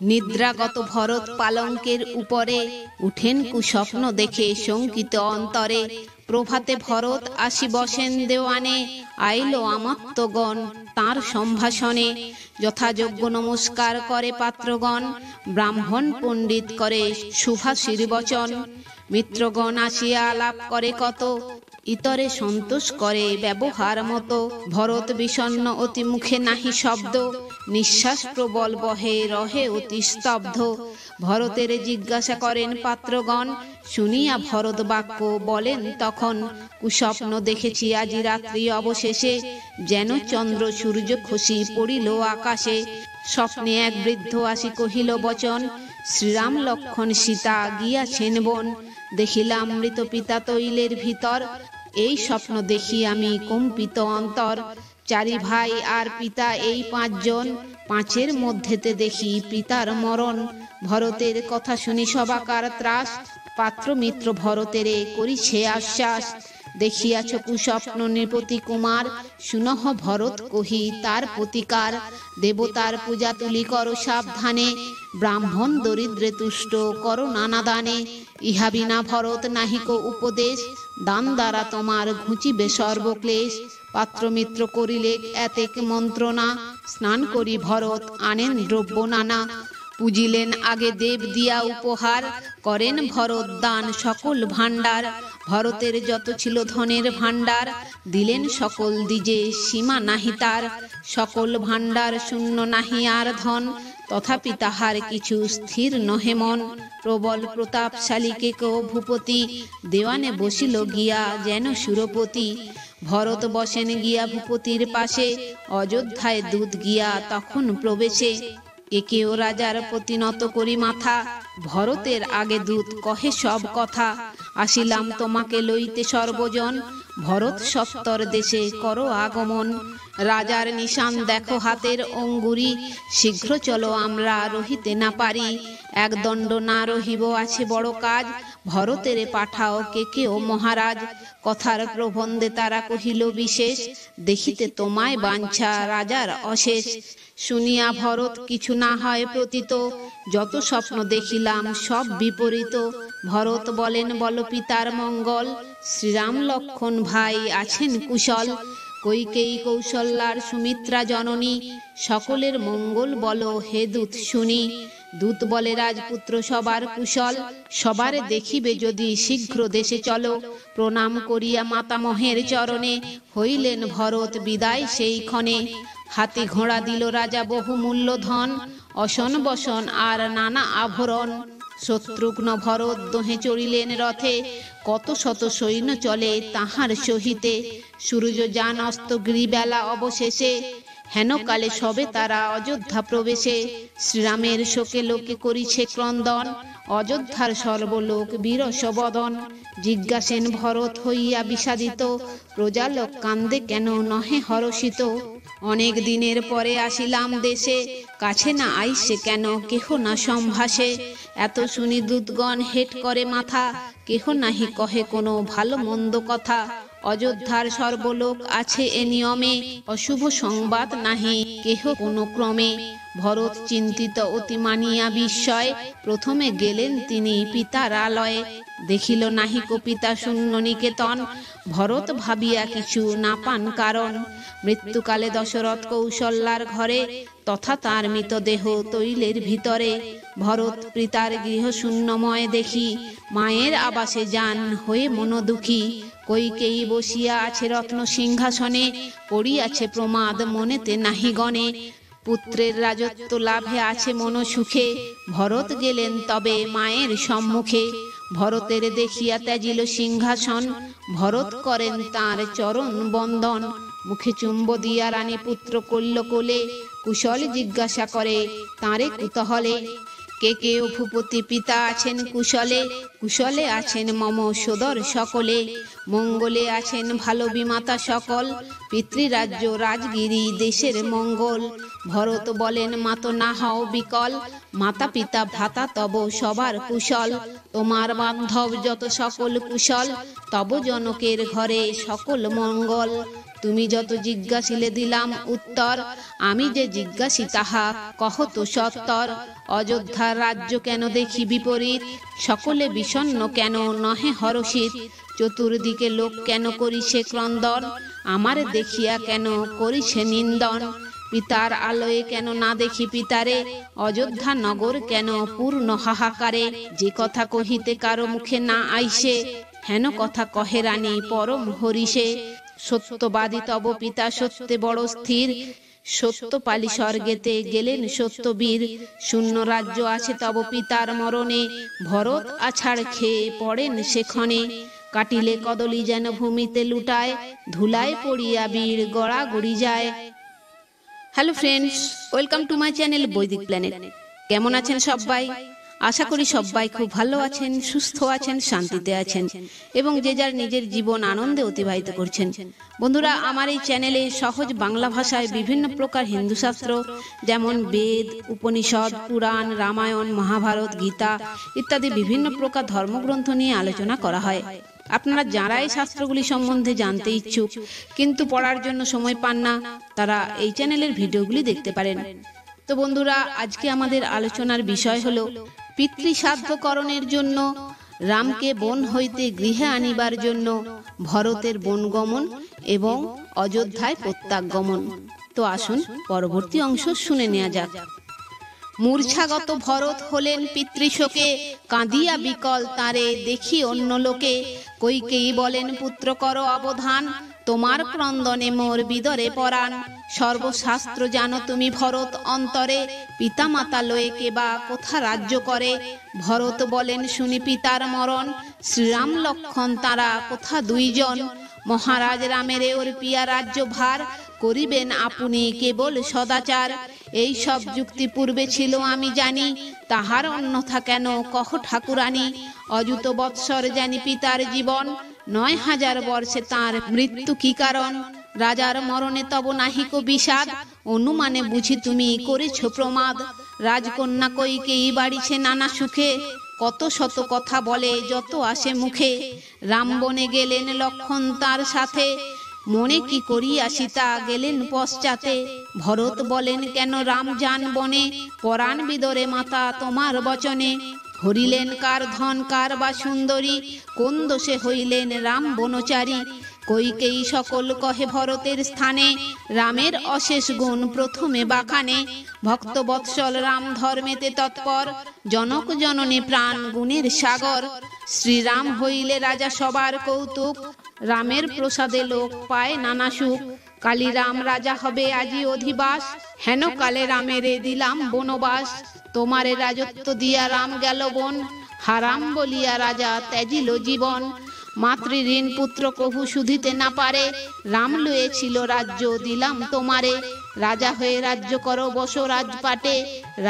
নিদ্রাগত ভরত পালঙ্কের উপরে উঠেন কুস্বপ্ন দেখে শঙ্কিত অন্তরে। প্রভাতে ভরত আসি বসেন দেওয়ানে, আইল আমাত্যগণ তাঁর সম্ভাষণে। যথাযোগ্য নমস্কার করে পাত্রগণ, ব্রাহ্মণ পণ্ডিত করে সুভাষীর বচন। মিত্রগণ আসিয়া আলাপ করে কত, ইতরে সন্তোষ করে ব্যবহার মতো। ভরত বিষণ্ণ অতি মুখে নাহি শব্দ, নিঃশ্বাস প্রবল বহে রহে অতি স্তব্ধ। ভরতের জিজ্ঞাসা করেন পাত্রগণ, শুনিয়া ভরত বাক্য বলেন তখন। কুস্বপ্ন দেখেছি আজি রাত্রি অবশেষে, যেন চন্দ্র সূর্য খসি পড়িল আকাশে। স্বপ্নে এক বৃদ্ধ আসি কহিল বচন, শ্রীরাম লক্ষ্মণ সীতা গিয়াছেন বন। দেখিলাম মৃত পিতা তৈলের ভিতর, এই স্বপ্ন দেখি আমি কম্পিত অন্তর। চারি ভাই আর পিতা এই পাঁচজন, পাঁচের মধ্যেতে দেখি পিতার মরণ। ভরতের কথা শুনি সবাকার ত্রাস, পাত্র মিত্র ভরতেরে করিছে আশ্বাস। দেখিয়াছ কুস্বপ্ন নৃপতি কুমার, শুনহ ভরত কহি তার প্রতিকার। দেবতার পূজা তুলি করো সাবধানে, ব্রাহ্মণ দরিদ্রে তুষ্ট করো নানা দানে। ইহা বিনা ভরত নাহিক উপদেশ, দান দ্বারা তোমার ঘুচিবে সর্বক্লেশ। পাত্র মিত্র করিলে এতেক মন্ত্রণা, স্নান করি ভরত আনেন দ্রব্য নানা। পুজিলেন আগে দেব দিয়া উপহার, করেন ভরত দান সকল ভাণ্ডার। ভরতের যত ছিল ধনের ভাণ্ডার, দিলেন সকল দ্বিজে সীমা নাহি তার। সকল ভাণ্ডার শূন্য নাহি আর ধন, তথাপি তাহার কিছু স্থির নহে মন। প্রবল প্রতাপশালী কেকো ভূপতি, দেওয়ানে বসিল গিয়া যেন সুরপতি। ভরত বসেন গিয়া ভূপতির পাশে, অযোধ্যায় দূত গিয়া তখন প্রবেশে। কেকেও রাজার প্রতি নত করি মাথা, ভরতের আগে দূত কহে সব কথা। আসিলাম তোমাকে লইতে সর্বজন, ভরত সত্তর দেশে করো আগমন। রাজার নিশান দেখো হাতের অঙ্গুরি, শীঘ্র চলো আমরা রহিতে না পারি। এক দণ্ড না রহিব আছে বড় কাজ, ভরতেরে পাঠাও কেকেও মহারাজ। কথার প্রবন্ধে তারা কহিল বিশেষ, দেখিতে তোমায় বাঞ্ছা রাজার অশেষ। শুনিয়া ভরত কিছু না হয় প্রতীত, যত স্বপ্ন দেখিলাম সব বিপরীত। ভরত বলেন বল পিতার মঙ্গল, শ্রীরাম লক্ষ্মণ ভাই আছেন কুশল। কৈকেয়ী কৌশল্যার সুমিত্রা জননী, সকলের মঙ্গল বলো হে দূত শুনি। দূত বলে রাজপুত্র সবার কুশল, সবারে দেখিবে যদি শীঘ্র দেশে চলো। প্রণাম করিয়া মাতামহের চরণে, হইলেন ভরত বিদায় সেই ক্ষণে। হাতে ঘোড়া দিল রাজা বহু মূল্য ধন, অসন বসন আর নানা আভরণ। শত্রুঘ্ন ভরত দোহে চড়িলেন রথে, কত শত সৈন্য চলে তাহার সহিতে। সূর্য যান অস্ত গিরিবেলা অবশেষে, হেনকালে সবে তারা অযোধ্যা প্রবেশে। শ্রীরামের শোকে লোকে করিছে ক্রন্দন, অযোধ্যার সর্বলোক বিরস বদন। জিজ্ঞাসেন ভরত হইয়া বিষাদিত, প্রজালোক কান্দে কেন নহে হরষিত। অনেক দিনের পরে আসিলাম দেশে, কাছে না আইসে কেন কেহ না সম্ভাষে। এত শুনি দূতগণ হেট করে মাথা, কেহ নাহি কহে কোনো ভালো মন্দ কথা। অযোধ্যার সর্বলোক আছে এ নিয়মে, অশুভ সংবাদ নাহি কেহ কোনো ক্রমে। ভরত চিন্তিত অতি মানিয়া বিস্ময়, প্রথমে গেলেন তিনি পিতার আলয়ে। দেখিল নাহিক পিতা শূন্য নিকেতন, ভরত ভাবিয়া কিছু না পান কারণ। মৃত্যুকালে দশরথ কৌশল্যার ঘরে, তথা তার মৃতদেহ তৈলের ভিতরে। ভরত পিতার গৃহ শূন্যময় দেখি, মায়ের আবাসে যান হয়ে মন দুঃখী। কৈকেয়ী বসিয়া আছে রত্ন সিংহাসনে, পড়িয়াছে প্রমাদ মনেতে নাহি গণে। পুত্রের রাজত্ব লাভে আছে মন সুখে, ভরত গেলেন তবে মায়ের সম্মুখে। ভরতের দেখিয়া ত্যাজিল সিংহাসন, ভরত করেন তাঁর চরণ বন্দন। মুখে চুম্ব দিয়া রানী পুত্র কল্য কোলে, কুশল জিজ্ঞাসা করে তাঁরে কুতহলে। কেকেও ভূপতি পিতা আছেন কুশলে, কুশলে আছেন মম সোদর সকলে। মঙ্গলে আছেন ভালো বিমাতা সকল, পিতৃরাজ্য রাজগিরি দেশের মঙ্গল। ভরত বলেন মাত না হও বিকল, মাতা পিতা ভ্রাতা তব সবার কুশল। তোমার বান্ধব যত সকল কুশল, তব জনকের ঘরে সকল মঙ্গল। তুমি যত জিজ্ঞাসিলে দিলাম উত্তর, আমি যে জিজ্ঞাসি তাহা কহত সত্তর। অযোধ্যার রাজ্য কেন দেখি বিপরীত, সকলে বিষণ্ণ কেন নহে হরষিত। চতুর্দিকে লোক কেন করিছে ক্রন্দন, আমারে দেখিয়া কেন করিছে নিন্দন। পিতার আলোয় কেন না দেখি পিতারে, অযোধ্যা নগর কেন পূর্ণ হাহাকারে। যে কথা কহিতে কারো মুখে না আইসে, হেন কথা কহে রানী পরম হরিষে। সত্যবাদী তব পিতা সত্যে বড় স্থির, সত্যপালি স্বর্গেতে গেলেন সত্যবীর। শূন্য রাজ্য আছে তব পিতার মরণে, ভরত আছাড় খেয়ে পড়েন সেক্ষণে। কাটিলে কদলি যেন ভূমিতে লুটায়, ধুলায় পড়িয়া বীর গড়াগড়ি যায়। Hello friends, welcome to my channel বৈদিক প্ল্যানেট। কেমন আছেন সবাই? আশা করি সবাই খুব ভালো আছেন, সুস্থ আছেন, শান্তিতে আছেন এবং যে যার নিজের জীবন আনন্দে অতিবাহিত করছেন। বন্ধুরা, আমার এই চ্যানেলে সহজ বাংলা ভাষায় বিভিন্ন প্রকার হিন্দু শাস্ত্র যেমন বেদ, উপনিষদ, পুরাণ, রামায়ণ, মহাভারত, গীতা ইত্যাদি বিভিন্ন প্রকার ধর্মগ্রন্থ নিয়ে আলোচনা করা হয়। আপনারা যারা এই শাস্ত্রগুলি সম্বন্ধে জানতে ইচ্ছুক কিন্তু পড়ার জন্য সময় পান না, তারা এই চ্যানেলের ভিডিওগুলি দেখতে পারেন। তো বন্ধুরা, আজকে আমাদের আলোচনার বিষয় হলো পিতৃশ্রাদ্ধকরণের জন্য রামকে বন হইতে গৃহে আনিবার জন্য ভরতের বনগমন এবং অযোধ্যায় প্রত্যাগমন। তো আসুন পরবর্তী অংশ শুনে নেওয়া যাক। মূর্ছাগত ভরত হলেন পিতৃশোকে, কাঁদিয়া বিকল তারে দেখি অন্য লোকে। কইকেয়ী বলেন পুত্র কর অবধান, তোমার ক্রন্দনে মোর বিদরে পরাণ। সর্বশাস্ত্র জানো তুমি ভরত অন্তরে, পিতা মাতা লয়ে কে বা কোথা রাজ্য করে। ভরত বলেন শুনি পিতার মরণ, শ্রীরাম লক্ষণ তারা কোথা দুইজন। মহারাজ রামের ওর পিয়া রাজ্য ভার, করিবেন আপনি কেবল সদাচার। এই সব যুক্তি পূর্বে ছিল আমি জানি, তাহার অন্যথা কেন কহ ঠাকুরানী। অযুত বৎসর জানি পিতার জীবন, ৯,০০০ বর্ষে তার মৃত্যু কি কারণ। রাজার মরণে তব নাহিক বিষাদ, অনুমানে বুঝি তুমি করেছ প্রমাদ। রাজকন্যা কইকেয়ী বাড়িছে নানা সুখে, কত শত কথা বলে যত আসে মুখে। রাম বনে গেলেন লক্ষণ তার সাথে, মনে কি করিয়া সীতা গেলেন পশ্চাতে। ভরত বলেন কেন রাম যান বনে, পরাণ বিদরে মাতা তোমার বচনে। হরিলেন কার ধন কার বা সুন্দরী, কোন দোষে হইলেন রাম বনচারী। কইকেয়ী সকল কহে ভরতের স্থানে, রামের অশেষ গুণ প্রথমে বাখানে। ভক্ত বৎসল রাম ধর্মেতে তৎপর, জনক জননী প্রাণ গুণের সাগর। শ্রীরাম হইলে রাজা সবার কৌতুক, রামের প্রসাদে লোক পায় নানা সুখ। কালী রাম রাজা হবে আজি অধিবাস, হেন কালে রামেরে দিলাম বনবাস। তোমারে রাজত্ব দিয়া রাম গেল বন, হারাম বলিয়া রাজা ত্যাজিল জীবন। মাতৃঋণ পুত্র কভু শুধিতে না পারে, রাম লয়েছিল রাজ্য দিলাম তোমারে। রাজা হয়ে রাজ্য করো বসো রাজপাটে,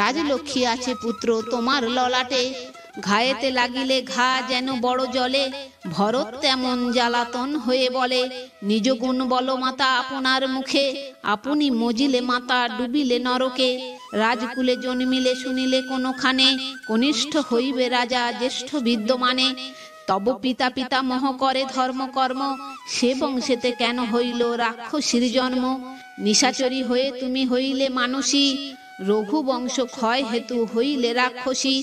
রাজলক্ষ্মী আছে পুত্র তোমার ললাটে। ঘায়েতে লাগিলে ঘা যেন বড় জলে, ভরত তেমন জ্বালাতন হয়ে বলে। নিজ গুণ বল মাতা আপনার মুখে, আপনি মজিলে মাতা ডুবিলে নরকে। রাজকুলে জন্মিলে শুনিলে কোনখানে, কনিষ্ঠ হইবে রাজা জ্যেষ্ঠ বিদ্যমানে। তব পিতা পিতামহ করে ধর্মকর্ম, সে বংশেতে কেন হইল রাক্ষসীর জন্ম। নিশাচরী হয়ে তুমি হইলে মানসী, রঘুবংশ ক্ষয় হেতু হইলে রাক্ষসী।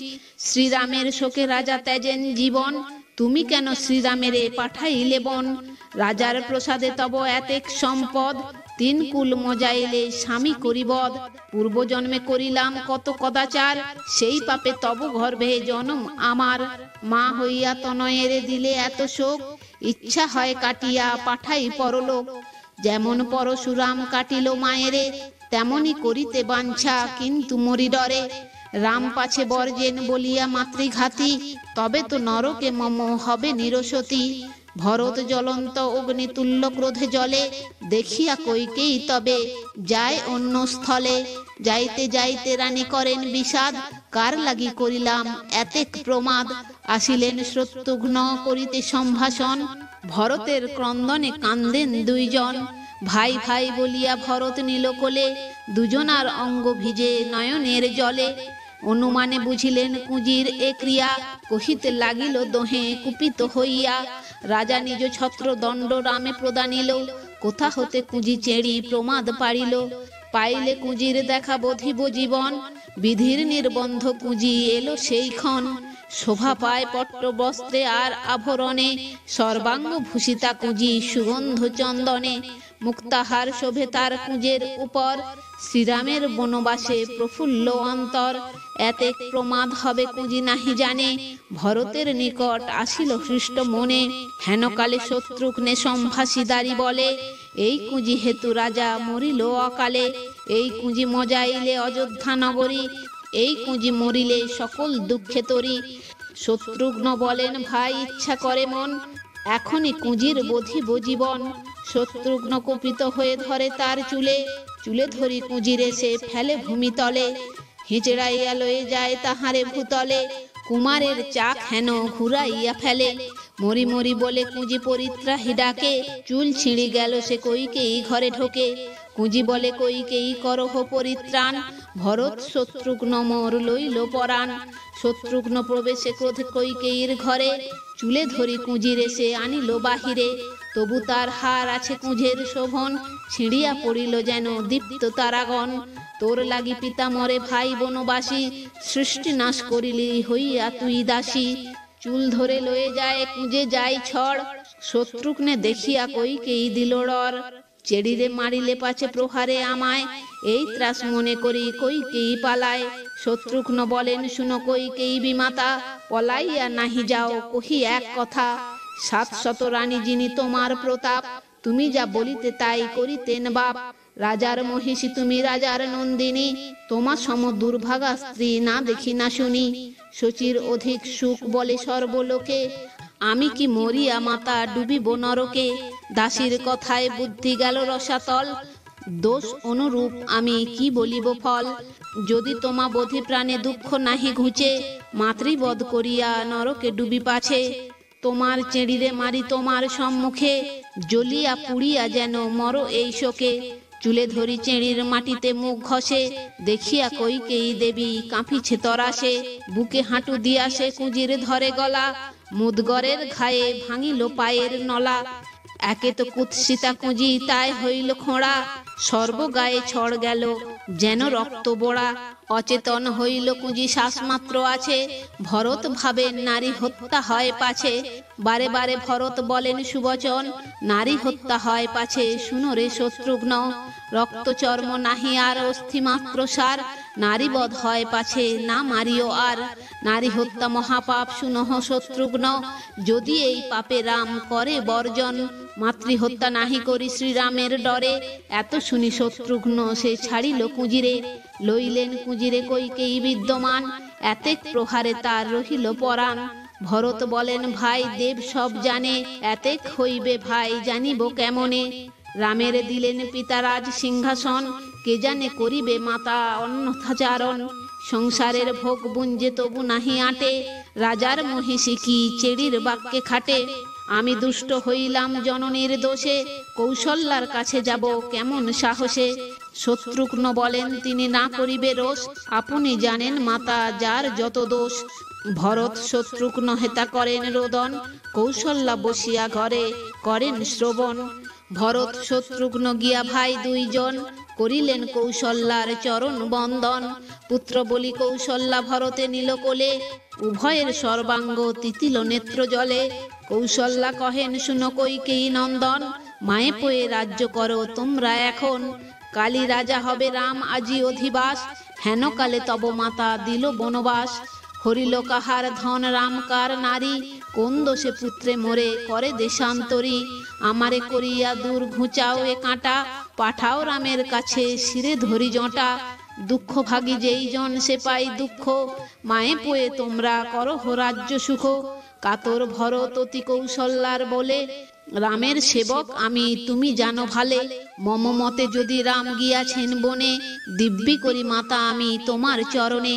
শ্রীরামের শোকে রাজা ত্যাজেন জীবন, তুমি কেন শ্রীরামেরে পাঠাইলে বন। রাজার প্রসাদে তব এতেক সম্পদ, ৩ কুল মজাইলে স্বামী করিবদ। পূর্বজন্মে করিলাম কত কদাচার, সেই পাপে তব গর্ভে জন্ম আমার। মা হইয়া তনয়েরে দিলে এত শোক, ইচ্ছা হয় কাটিয়া পাঠাই পরলোক। যেমন পরশুরাম কাটিল মায়েরে, তেমনি করিতে বাঞ্ছা কিন্তু মরি ডরে। রাম পাছে বর্জেন বলিয়া মাতৃঘাতী, তবে তো নরকে মম হবে নিরসতী। ভরত জ্বলন্ত অগ্নি তুল্য ক্রোধে জলে, দেখিয়া কইকেয়ী তবে যায় অন্য স্থলে। যাইতে যাইতে রানী করেন বিষাদ, কার লাগি করিলাম এতেক প্রমাদ। আসিলেন শত্রুঘ্ন করিতে সম্ভাষণ, ভরতের ক্রন্দনে কান্দেন দুইজন। ভাই ভাই বলিয়া ভরত নিল কোলে, দুজনার অঙ্গ ভিজে নয়নের জলে। অনুমানে বুঝিলেন কুঁজির এ ক্রিয়া, কহিতে লাগিল দোহে কুপিত হইয়া। রাজা নিজ ছত্র দণ্ড রামে প্রদানিল, কোথা হতে কুঁজি চেড়ি প্রমাদ পাড়িল, পাইলে কুঁজির দেখা বধিব জীবন, বিধির নির্বন্ধ কুঁজি এলো সেইক্ষণ, শোভা পায় পট্ট বস্ত্রে আর আভরণে, সর্বাঙ্গ ভূষিতা কুঁজি সুগন্ধ চন্দনে, মুক্তাহার শোভে তার কুঁজের উপর, শ্রীরামের বনবাসে প্রফুল্ল অন্তর, এতে প্রমাদ হবে কুঁজি নাহি জানে, ভরতের নিকট আসিল হৃষ্ট মনে, হেনকালে শত্রুঘ্নে সম্ভাষিদারি বলে, এই কুঁজি হেতু রাজা মরিল অকালে, এই কুঁজি মজাইলে অযোধ্যা নগরী, এই কুঁজি মরিলে সকল দুঃখে তরি। শত্রুঘ্ন বলেন ভাই ইচ্ছা করে মন, এখনই কুঁজির বধিব জীবন। শত্রুঘ্ন কুপিত হয়ে ধরে তার চুলে, চুলে ধরি কুঁজিরে সে ফেলে ভূমিতলে, হিঁচড়াইয়া লয়ে যায় তাহারে ভূতলে, কুমারের চাক হেন ঘুরাইয়া ফেলে, মরি মরি বলে কুঁজি পরিত্রাহী ডাকে, চুল ছিঁড়ি গেল সে কইকেয়ী ঘরে ঢোকে, কুঁজি বলে কইকেয়ী করহ পরিত্রাণ, ভরত শত্রুঘ্ন মোর লইল পরাণ। শত্রুঘ্ন প্রবেশে ক্রোধে কইকেয়ীর ঘরে, চুলে ধরি কুঁজিরে সে আনিল বাহিরে, তবু তার হার আছে কুঁজের শোভন, ছিঁড়িয়া পড়িল যেন দীপ্ত তারাগণ। তোর লাগি পিতা মরে ভাই বনবাসী, সৃষ্টি নাশ করিলি হইয়া তুই দাসী, চুল ধরে লয়ে যায় কুঁজে যাই ছড়, শত্রুঘ্নে দেখিয়া কইকেয়ী দিল ডর, চেড়িরে মারিলে পাছে প্রহারে আমায়, এই ত্রাস মনে করি কইকেয়ী পালায়। শত্রুঘ্ন বলেন শুনো কইকেয়ী বিমাতা, পলাইয়া নাহি যাও কহি এক কথা, 700 রানী যিনি তোমার প্রতাপ, তুমি যা বলিতে তাই করিতেন বাপ, রাজার মহিষী তুমি রাজার নন্দিনী, তোমা সম দুর্ভাগা স্ত্রী না দেখি না শুনি, শচীর অধিক সুখ বলে সর্বলোকে, আমি কি মরিয়া মাতা ডুবিব নরকে, দাসীর কথায় বুদ্ধি গেল রসাতল, দোষ অনুরূপ আমি কি বলিব ফল, যদি তোমা বোধি প্রাণে দুঃখ নাহি ঘুচে, মাতৃবধ করিয়া নরকে ডুবি পাছে, তোমার চেড়িরে মারি তোমার সম্মুখে, জ্বলিয়া পুড়িয়া যেন মর এই শোকে, চুলে ধরি চেড়ির মাটিতে মুখ ঘষে, দেখিয়া কইকেয়ী দেবী কাঁপিছে তরাসে, বুকে হাঁটু দিয়া সে কুঁজির ধরে গলা, মুদগরের ঘায়ে ভাঙিল পায়ের নলা, একে তো কুৎসিতা কুঁজি তাই হইল খোঁড়া, সর্বগায়ে ছড় গেল যেন রক্ত বোড়া, অচেতন হইল কুঁজি শ্বাসমাত্র আছে, ভরত ভাবেন নারী হত্যা হয় পাছে, বারে বারে ভরত বলেন সুবচন, নারী হত্যা হয় পাছে শুনো রে শত্রুঘ্ন, রক্ত চর্ম নাহি আর অস্থি মাত্র সার, নারী বধ হয় পাছে না মারিও আর, নারী হত্যা মহাপাপ শুনহ শত্রুঘ্ন, যদি এই পাপে রাম করে বর্জন, মাতৃহত্যা নাহি করি শ্রীরামের ডরে, এত শুনি শত্রুঘ্ন সে ছাড়িল কুঁজিরে, লইলেন কুঁজিরে কইকেয়ী বিদ্যমান, এতেক প্রহারে তার রহিল পরাণ। ভরত বলেন ভাই দেব সব জানে, এতেক হইবে ভাই জানিব কেমনে, রামের দিলেন পিতারাজ সিংহাসন, কে জানে করিবে মাতা অন্যথাচারণ, সংসারের ভোগ বুঞ্জে তবু নাহি আটে, রাজার মহিষী কি চেড়ির বাক্যে খাটে, আমি দুষ্ট হইলাম জননীর দোষে, কৌশল্যার কাছে যাব কেমন সাহসে। শত্রুঘ্ন বলেন তিনি না করিবে রোষ, আপনি জানেন মাতা যার যত দোষ, ভরত শত্রুঘ্ন হেতা করেন রোদন, কৌশল্যা বসিয়া ঘরে করেন শ্রবণ। ভরত শত্রুঘ্ন গিয়া ভাই দুইজন, করিলেন কৌশল্যার চরণ বন্দন, পুত্র বলি কৌশল্যা ভরতে নিল কোলে, উভয়ের সর্বাঙ্গ তিতিল নেত্র জলে, কৌশল্যা কহেন শুনো কইকেয়ী নন্দন, মায়ে পয়ে রাজ্য করো তোমরা এখন, কালী রাজা হবে রাম আজি অধিবাস, হেনকালে তব মাতা দিল বনবাস, হরিল কাহার ধন রাম কার নারী, কোন দোষে পুত্রে মোরে করে দেশান্তরী, আমারে করিয়া দূর ঘুচাও এ কাঁটা, পাঠাও রামের কাছে শিরে ধরি জটা, দুঃখ ভাগী যেই জন সে পাই দুঃখ, মায়ে পয়ে তোমরা করহ রাজ্য সুখ। কাতর ভরত অতি কৌশল্যার বলে, রামের সেবক আমি তুমি জানো ভালে, মম মতে যদি রাম গিয়াছেন বনে, দিব্যি করি মাতা আমি তোমার চরণে,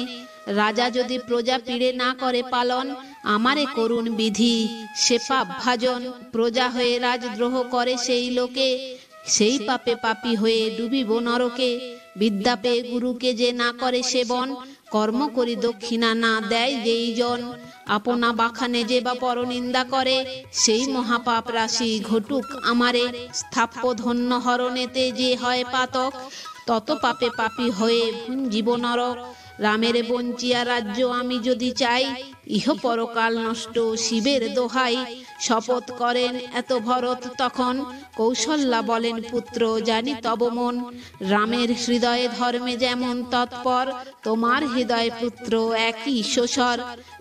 রাজা যদি প্রজা পীড়ে না করে পালন, আমারে করুণ বিধি সে পাপ ভাজন, প্রজা হয়ে রাজদ্রোহ করে সেই লোকে, সেই পাপে পাপী হয়ে ডুবিব নরকে, বিদ্যা পেয়ে গুরুকে যে না করে সেবন, কর্ম করি দক্ষিণা না দেয় যেই জন, আপনা বাখানে যে বা পরনিন্দা করে, সেই মহাপাপ রাশি ঘটুক আমারে। স্থাপ্য ধন্য হরণেতে যে হয় পাতক, তত পাপে পাপী হয়ে ভুঞ্জিব নরক। রামের বঞ্চিয়া রাজ্য আমি যদি চাই, ইহ পরকাল নষ্ট শিবের দোহাই। শপথ করেন এত ভরত তখন, কৌশল্যা বলেন পুত্র জানি তব মন। রামের হৃদয়ে ধর্মে যেমন তৎপর, তোমার হৃদয় পুত্র একই ঈশ্বর।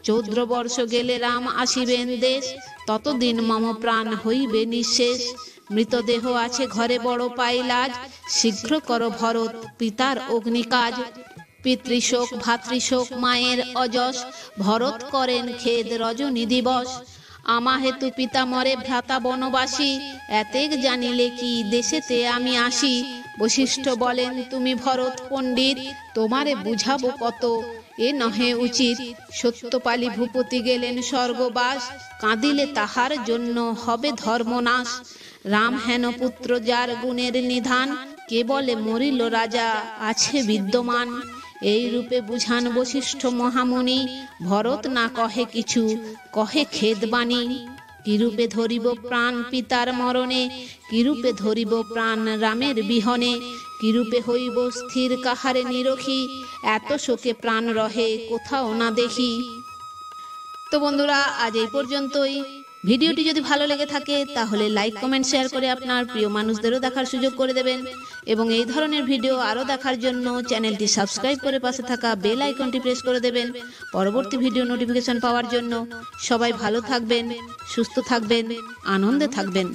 14 বর্ষ গেলে রাম আসিবেন দেশ, ততদিন মম প্রাণ হইবে নিঃশেষ। মৃতদেহ আছে ঘরে বড় পাইলাজ, শীঘ্র কর ভরত পিতার অগ্নিকাজ। পিতৃশোক ভাতৃশোক মায়ের অযশ, ভরত করেন খেদ রজনী দিবস। আমা হেতু পিতা মরে ভ্রাতা বনবাসী, এতেক জানিলে কি দেশেতে আমি আসি। বশিষ্ঠ বলেন তুমি ভরত পণ্ডিত, তোমারে বুঝাবো কত এ নহে উচিত। সত্যপালী ভূপতি গেলেন স্বর্গবাস, কাঁদিলে তাহার জন্য হবে ধর্মনাশ। রাম হেন পুত্র যার গুণের নিধান, কে বলে মরিল রাজা আছে বিদ্যমান। এই রূপে বুঝান বশিষ্ঠ মহামুনি, ভরত না কহে কিছু কহে খেদবাণী। কিরূপে ধরিব প্রাণ পিতার মরণে, কিরূপে ধরিব প্রাণ রামের বিহনে। কিরূপে হইব স্থির কাহারে নিরখি, এত শোকে প্রাণ রহে কোথাও না দেখি। তো বন্ধুরা, আজ এই পর্যন্তই। ভিডিওটি যদি ভালো লেগে থাকে তাহলে লাইক কমেন্ট শেয়ার করে আপনার প্রিয় মানুষদেরও দেখার সুযোগ করে দেবেন, এবং এই ধরনের ভিডিও আরও দেখার জন্য চ্যানেলটি সাবস্ক্রাইব করে পাশে থাকা বেল আইকনটি প্রেস করে দেবেন পরবর্তী ভিডিও নোটিফিকেশন পাওয়ার জন্য। সবাই ভালো থাকবেন, সুস্থ থাকবেন, আনন্দে থাকবেন।